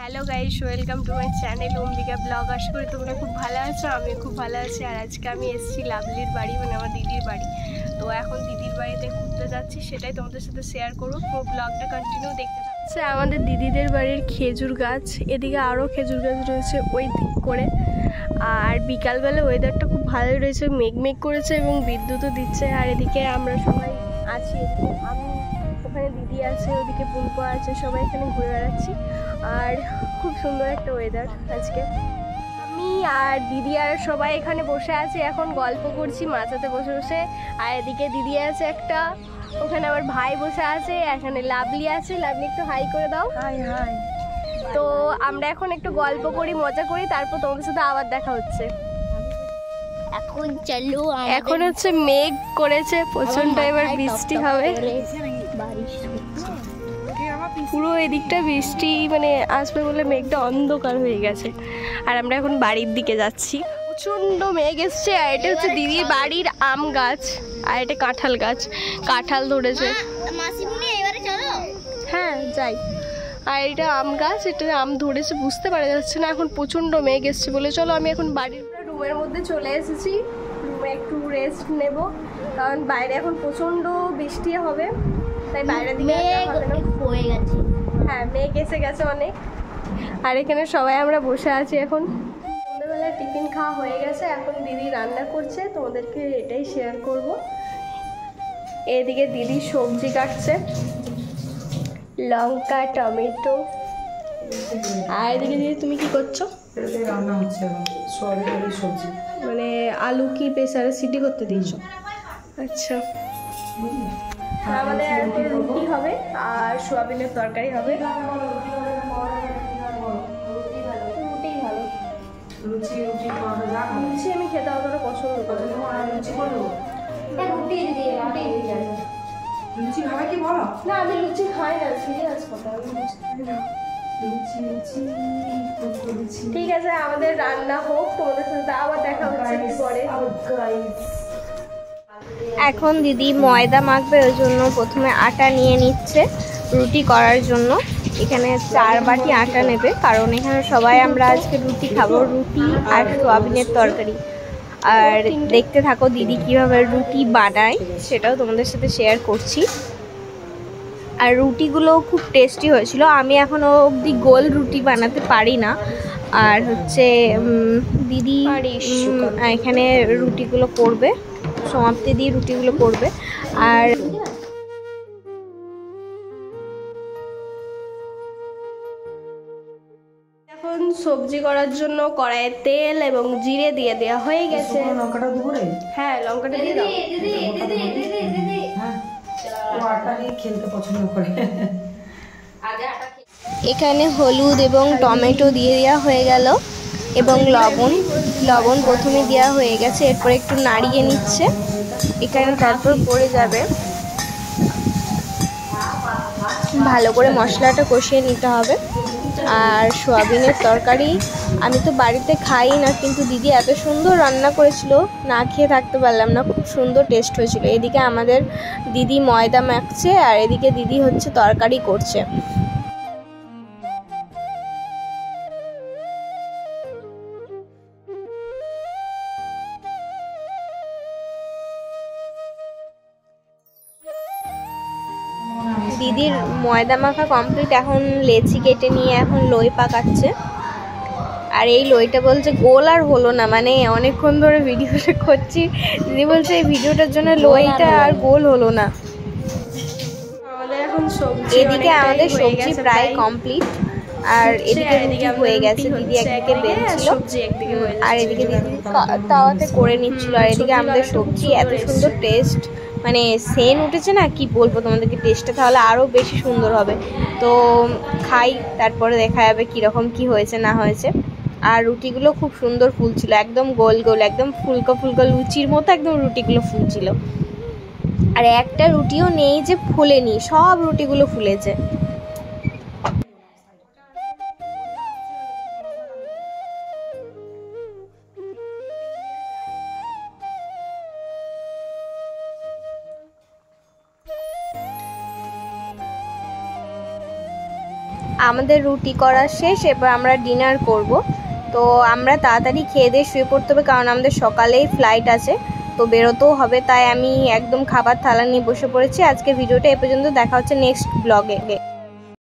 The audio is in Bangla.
Hello guys, welcome to my channel Ambika blog. আশা করি তোমরা খুব ভালো আছো, আমি খুব ভালো আছি। আর আজকে আমি এসেছি লাভলির বাড়ি, মানে আমার দিদির বাড়ি। তো এখন দিদির বাড়িতে ঘুরতে যাচ্ছি, সেটাই তোমাদের সাথে শেয়ার করবো। পুরো ব্লগটা কন্টিনিউ দেখতে থাকছে। আমাদের দিদিদের বাড়ির খেজুর গাছ, এদিকে আরও খেজুর গাছ রয়েছে ওই দিক করে। আর বিকালবেলা ওয়েদারটা খুব ভালোই রয়েছে, মেঘ মেঘ করেছে এবং বিদ্যুৎও দিচ্ছে। আর এদিকে আমরা সবাই আছি, এদিকে আমি, ওখানে দিদি আছে, ওদিকে পুলকো আছে, সবাই এখানে ঘুরে বেড়াচ্ছি। আর খুব সুন্দর একটা ওয়েদার আজকে। আমি আর দিদি আর সবাই এখানে বসে আছি, এখন গল্প করছি মাচাতে বসে বসে। আর এদিকে দিদি আছে একটা, ওখানে আমার ভাই বসে আছে, এখানে লাভলি আছে। লাভলি একটু হাই করে দাও। High high. তো আমরা এখন একটু গল্প করি, মজা করি, তারপর তোমাদের সাথে আবার দেখা হচ্ছে। এখন চলো, এখন হচ্ছে মেঘ করেছে প্রচন্ড, এবার বৃষ্টি হবে। পুরো এদিকটা বৃষ্টি মানে আসবে বলে মেঘটা অন্ধকার হয়ে গেছে। আর আমরা এখন বাড়ির দিকে যাচ্ছি। প্রচন্ড মেঘ এসছে। আর এটা হচ্ছে দিদির বাড়ির আম গাছ, আর এটা কাঁঠাল গাছ, কাঁঠাল ধরেছে। হ্যাঁ যাই। আর এটা আম গাছ, এটা আম ধরেছে বুঝতে পারা যাচ্ছে না, এখন প্রচন্ড মেঘ এসছে বলে। চলো আমি এখন বাড়ির রুমের মধ্যে চলে এসেছি, রুমে একটু রেস্ট নেব, কারণ বাইরে এখন প্রচন্ড বৃষ্টি হবে, তাই বাইরে দিকে হয়ে গেছে। হ্যাঁ, মেঘ এসে গেছে অনেক। আর এখানে সবাই আমরা বসে আছি এখন। সন্ধ্যাবেলা টিফিন খাওয়া হয়ে গেছে, এখন দিদি রান্না করছে, তোমাদেরকে এটাই শেয়ার করব। এদিকে দিদি সবজি কাটছে, লঙ্কা, টমেটো। আর এদিকে দিদি তুমি কি করছো? রান্না হচ্ছে এখন সয়াবিনের সবজি, মানে আলু কি প্রেসারে সিটি করতে দিয়েছো? আচ্ছা। আমাদের আজকে রুটি হবে আর সোয়াবিনের তরকারি হবে। রুটি ভালো। লুচি লুচি আমি খেতে অতটা পছন্দ করি না। লুচি খাবে কি বলো? না, আমি লুচি খাই না, সিরিয়াস কথা, আমি লুচি খাই না। ঠিক আছে, আমাদের রান্না হোক, তোমাদের সাথে আবার দেখা হচ্ছে একটু পরে। এখন দিদি ময়দা মাখবে, ওই জন্য প্রথমে আটা নিয়ে নিচ্ছে রুটি করার জন্য। এখানে 4 বাটি আটা নেবে, কারণ এখানে সবাই আমরা আজকে রুটি খাবো, রুটি আর সোয়াবিনের তরকারি। আর দেখতে থাকো দিদি কিভাবে রুটি বানায়, সেটাও তোমাদের সাথে শেয়ার করছি। আর রুটিগুলো খুব টেস্টি হয়েছিল। আমি এখনও অবধি গোল রুটি বানাতে পারি না। আর হচ্ছে দিদি এখানে রুটিগুলো করবে, সমাপ্তি দিয়ে রুটিগুলো করবে। আর এখন সবজি করার জন্য কড়াইয়ে তেল এবং জিরে দিয়ে দেওয়া হয়ে গেছে। লঙ্কাটা দুপুরে? হ্যাঁ, লঙ্কাটা দিয়ে দাও। হ্যাঁ, ও আটা দিয়ে খেলতে পছন্দ করে। এখানে হলুদ এবং টমেটো দিয়ে দেওয়া হয়ে গেল, এবং লবণ প্রথমে দেওয়া হয়ে গেছে। এরপর একটু নাড়িয়ে নিচ্ছে, এখানে তারপর পড়ে যাবে। ভালো করে মশলাটা কষিয়ে নিতে হবে। আর সোয়াবিনের তরকারি আমি তো বাড়িতে খাই না, কিন্তু দিদি এত সুন্দর রান্না করেছিল, না খেয়ে থাকতে পারলাম না, খুব সুন্দর টেস্ট হয়েছিল। এদিকে আমাদের দিদি ময়দা মাখছে, আর এদিকে দিদি হচ্ছে তরকারি করছে। দিদির ময়দা মাখা কমপ্লিট, এখন লেচি কেটে নিয়ে এখন লই পাকাচ্ছে। আর এই লইটা বলছে গোল আর হলো না, মানে অনেকক্ষণ ধরে ভিডিওটা করছি, দিদি বলছে এই ভিডিওটার জন্য লইটা আর গোল হলো না। এদিকে আমাদের সবজি প্রায় কমপ্লিট, আর এদিকে রুটি হয়ে গেছে, দিদি একদিকে বেলছিল আর এদিকে দিদি তাওয়াতে করে নিচ্ছিল। আর এদিকে আমাদের সবজি এত সুন্দর টেস্ট, মানে সেন উঠেছে না, কি বলবো তোমাদেরকে, টেস্টটা তাহলে আরও বেশি সুন্দর হবে। তো খাই, তারপরে দেখা যাবে কীরকম কি হয়েছে না হয়েছে। আর রুটিগুলো খুব সুন্দর ফুলছিল, একদম গোল গোল, একদম ফুলকো ফুলকো লুচির মতো একদম রুটিগুলো ফুলছিল। আর একটা রুটিও নেই যে ফুলেনি, সব রুটিগুলো ফুলেছে। আমাদের রুটি করা শেষ, এবার আমরা ডিনার করব। তো আমরা তাড়াতাড়ি খেয়ে দিয়ে শুয়ে পড়তে হবে, কারণ আমাদের সকালেই ফ্লাইট আছে, তো বেরোতেও হবে। তাই আমি একদম খাবার থালা নিয়ে বসে পড়েছি। আজকে ভিডিওটা এ পর্যন্ত, দেখা হচ্ছে নেক্সট ব্লগে।